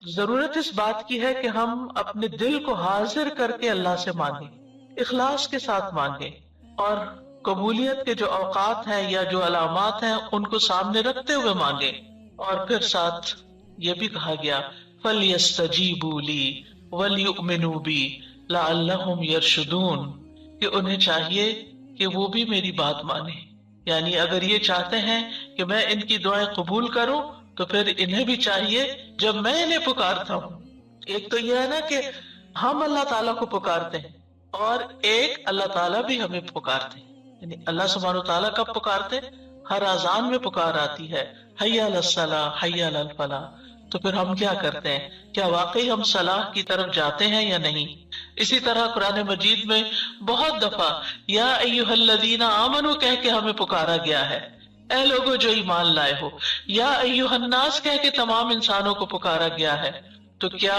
ضرورت اس بات کی ہے کہ ہم اپنے دل کو حاضر کر کے اللہ سے مانگیں، اخلاص کے ساتھ مانگیں، اور قبولیت کے جو اوقات ہیں یا جو علامات ہیں ان کو سامنے رکھتے ہوئے مانگیں۔ اور پھر ساتھ یہ بھی کہا گیا فَلْيَسْتَجِيبُوا لِي وَلْيُؤْمِنُوا بِي لَعَلَّهُمْ يَرْشُدُونَ، کہ انہیں چاہیے کہ وہ بھی میری بات مانیں، یعنی اگر یہ چاہتے ہیں کہ میں ان کی دعائیں قبول کروں تو پھر انہیں بھی چاہیے جب میں انہیں پکارتا ہوں، ایک تو یہ ہے نا کہ ہم اللہ تعالیٰ کو پکارتے ہیں، اور ایک اللہ تعالیٰ بھی ہمیں پکارتے ہیں، یعنی اللہ سبحانہ وتعالیٰ کب پکارتے؟ ہر اذان میں پکار آتی ہے حی علی الصلاح حی علی الفلاح، تو پھر ہم کیا کرتے ہیں؟ کیا واقعی ہم صلاح کی طرف جاتے ہیں یا نہیں؟ اسی طرح قرآن مجید میں بہت دفعہ یا ایھا الذین آمنوا کہہ کے ہمیں پکارا گیا ہے، اے لوگو جو ایمان لائے ہو، یا ایھا الناس کہہ کے تمام انسانوں کو پکارا گیا ہے۔ تو کیا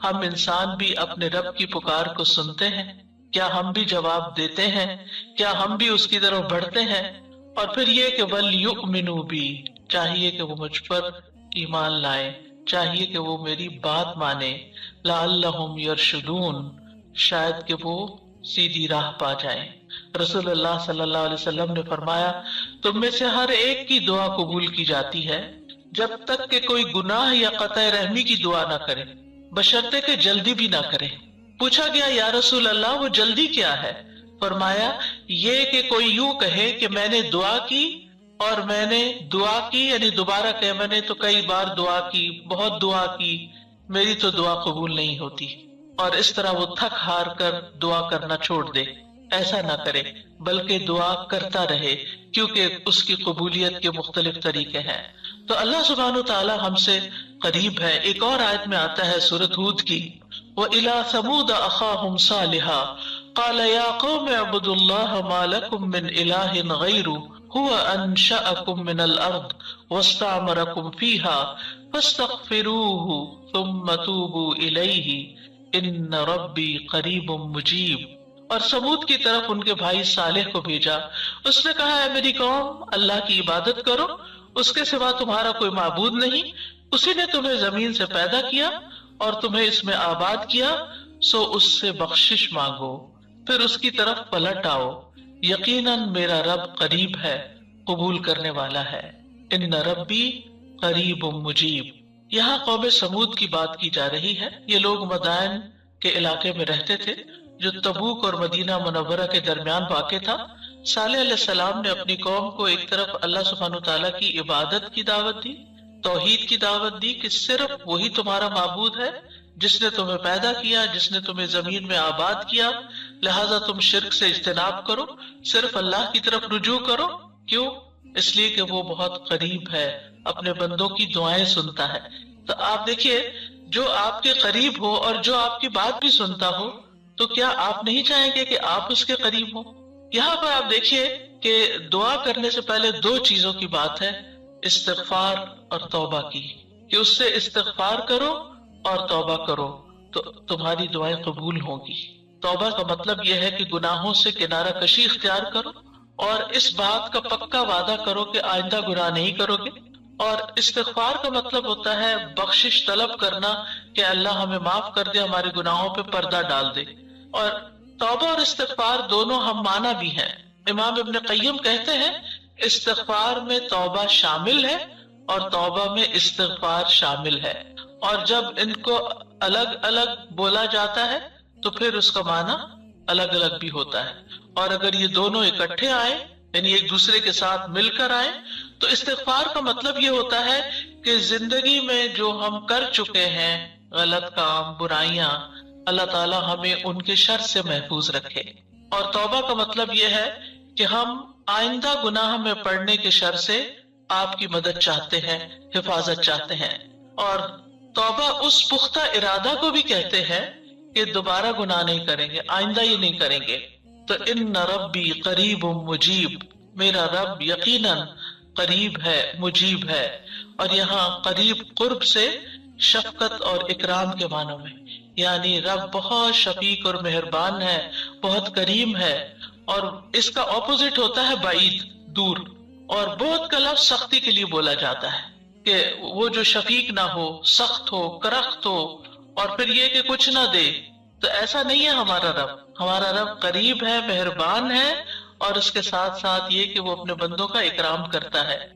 ہم انسان بھی اپنے رب کی پکار کو سنتے ہیں؟ کیا ہم بھی جواب دیتے ہیں؟ کیا ہم بھی اس کی طرف بڑھتے ہیں؟ اور پھر یہ کہ وَلْيُؤْمِنُوا بِي، چاہیے کہ وہ مجھ پر ایمان لائیں، چاہیے کہ وہ میری بات مانیں، لَعَلَّهُمْ يَرْشُدُونَ، شاید کہ وہ سیدھی راہ پا جائیں۔ رسول اللہ صلی اللہ علیہ وسلم نے فرمایا تم میں سے ہر ایک کی دعا قبول کی جاتی ہے جب تک کہ کوئی گناہ یا قطع رحمی کی دعا نہ کرے، بشرطے کہ جلدی بھی نہ کرے۔ پوچھا گیا یا رسول اللہ وہ جلدی کیا ہے؟ فرمایا یہ کہ کوئی یوں کہے کہ میں نے دعا کی اور میں نے دعا کی، یعنی دوبارہ کہ میں نے تو کئی بار دعا کی، بہت دعا کی، میری تو دعا قبول نہیں ہوتی، اور اس طرح وہ تھک ہار کر دعا کرنا چھوڑ دے۔ ایسا نہ کرے بلکہ دعا کرتا رہے، کیونکہ اس کی قبولیت کے مختلف طریقے ہیں۔ تو اللہ سبحانہ وتعالی ہم سے قریب ہے۔ ایک اور آیت میں آتا ہے سورۃ ہود کی وَإِلَىٰ ثَمُودَ أَخَاهُمْ صَالِحًا قَالَ يَا قَوْمِ اعْبُدُوا اللَّهَ مَا لَكُم مِّنْ إِلَٰهٍ غَيْرُهُ هُوَ أَنشَأَكُم مِّنَ الْأَرْضِ وَاسْتَعْمَرَكُمْ فِيهَا فَاسْتَغْفِرُوهُ ثُمَّ تُوبُوا إِلَيْهِ إِنَّ رَبِّي قَرِيبٌ مُّجِيبٌ۔ اور سمود کی طرف ان کے بھائی صالح کو بھیجا، اس نے کہا اے میری قوم اللہ کی عبادت کرو، اس کے سوا تمہارا کوئی معبود نہیں، اسی نے تمہیں زمین سے پیدا کیا اور تمہیں اس میں آباد کیا، سو اس سے بخشش مانگو، پھر اس کی طرف پلٹ آؤ، یقیناً میرا رب قریب ہے، قبول کرنے والا ہے۔ ان ربی قریب مجیب۔ یہاں قوم سمود کی بات کی جا رہی ہے۔ یہ لوگ مدائن کے علاقے میں رہتے تھے جو تبوک اور مدینہ منورہ کے درمیان واقع تھا۔ صالح علیہ السلام نے اپنی قوم کو ایک طرف اللہ سبحانہ تعالیٰ کی عبادت کی دعوت دی، توحید کی دعوت دی کہ صرف وہی تمہارا معبود ہے جس نے تمہیں پیدا کیا، جس نے تمہیں زمین میں آباد کیا، لہٰذا تم شرک سے اجتناب کرو، صرف اللہ کی طرف رجوع کرو۔ کیوں؟ اس لیے کہ وہ بہت قریب ہے، اپنے بندوں کی دعائیں سنتا ہے۔ تو آپ دیکھیے جو آپ کے قریب ہو اور جو آپ کی بات بھی سنتا ہو، تو کیا آپ نہیں چاہیں گے کہ آپ اس کے قریب ہو؟ یہاں پر آپ دیکھیے کہ دعا کرنے سے پہلے دو چیزوں کی بات ہے، استغفار اور توبہ کی، کہ اس سے استغفار کرو اور توبہ کرو تو تمہاری دعائیں قبول ہوں گی۔ توبہ کا مطلب یہ ہے کہ گناہوں سے کنارہ کشی اختیار کرو اور اس بات کا پکا وعدہ کرو کہ آئندہ گناہ نہیں کرو گے، اور استغفار کا مطلب ہوتا ہے بخشش طلب کرنا کہ اللہ ہمیں معاف کر دے، ہمارے گناہوں پہ پردہ ڈال دے۔ اور توبہ اور استغفار دونوں ہم معنی بھی ہیں۔ امام ابن قیم کہتے ہیں استغفار میں توبہ شامل ہے اور توبہ میں استغفار شامل ہے، اور جب ان کو الگ الگ بولا جاتا ہے تو پھر اس کا معنی الگ الگ بھی ہوتا ہے، اور اگر یہ دونوں اکٹھے آئے یعنی ایک دوسرے کے ساتھ مل کر آئے تو استغفار کا مطلب یہ ہوتا ہے کہ زندگی میں جو ہم کر چکے ہیں غلط کام، برائیاں، اللہ تعالی ہمیں ان کے شر سے محفوظ رکھے، اور توبہ کا مطلب یہ ہے کہ ہم آئندہ گناہ میں پڑنے کے شر سے آپ کی مدد چاہتے ہیں، حفاظت چاہتے ہیں۔ اور توبہ اس پختہ ارادہ کو بھی کہتے ہیں کہ دوبارہ گناہ نہیں کریں گے، آئندہ یہ نہیں کریں گے۔ تو ان ربی قریب مجیب، میرا رب یقیناً قریب ہے، مجیب ہے، اور یہاں قریب قرب سے شفقت اور اکرام کے معنوں میں، یعنی رب بہت شفیق اور مہربان ہے، بہت کریم ہے، اور اس کا اپوزٹ ہوتا ہے بعید، دور، اور بہت کا لفظ سختی کے لیے بولا جاتا ہے، کہ وہ جو شفیق نہ ہو، سخت ہو، کرخت ہو، اور پھر یہ کہ کچھ نہ دے. تو ایسا نہیں ہے ہمارا رب. ہمارا رب قریب ہے، مہربان ہے، اور اس کے ساتھ ساتھ یہ کہ وہ اپنے بندوں کا اکرام کرتا ہے.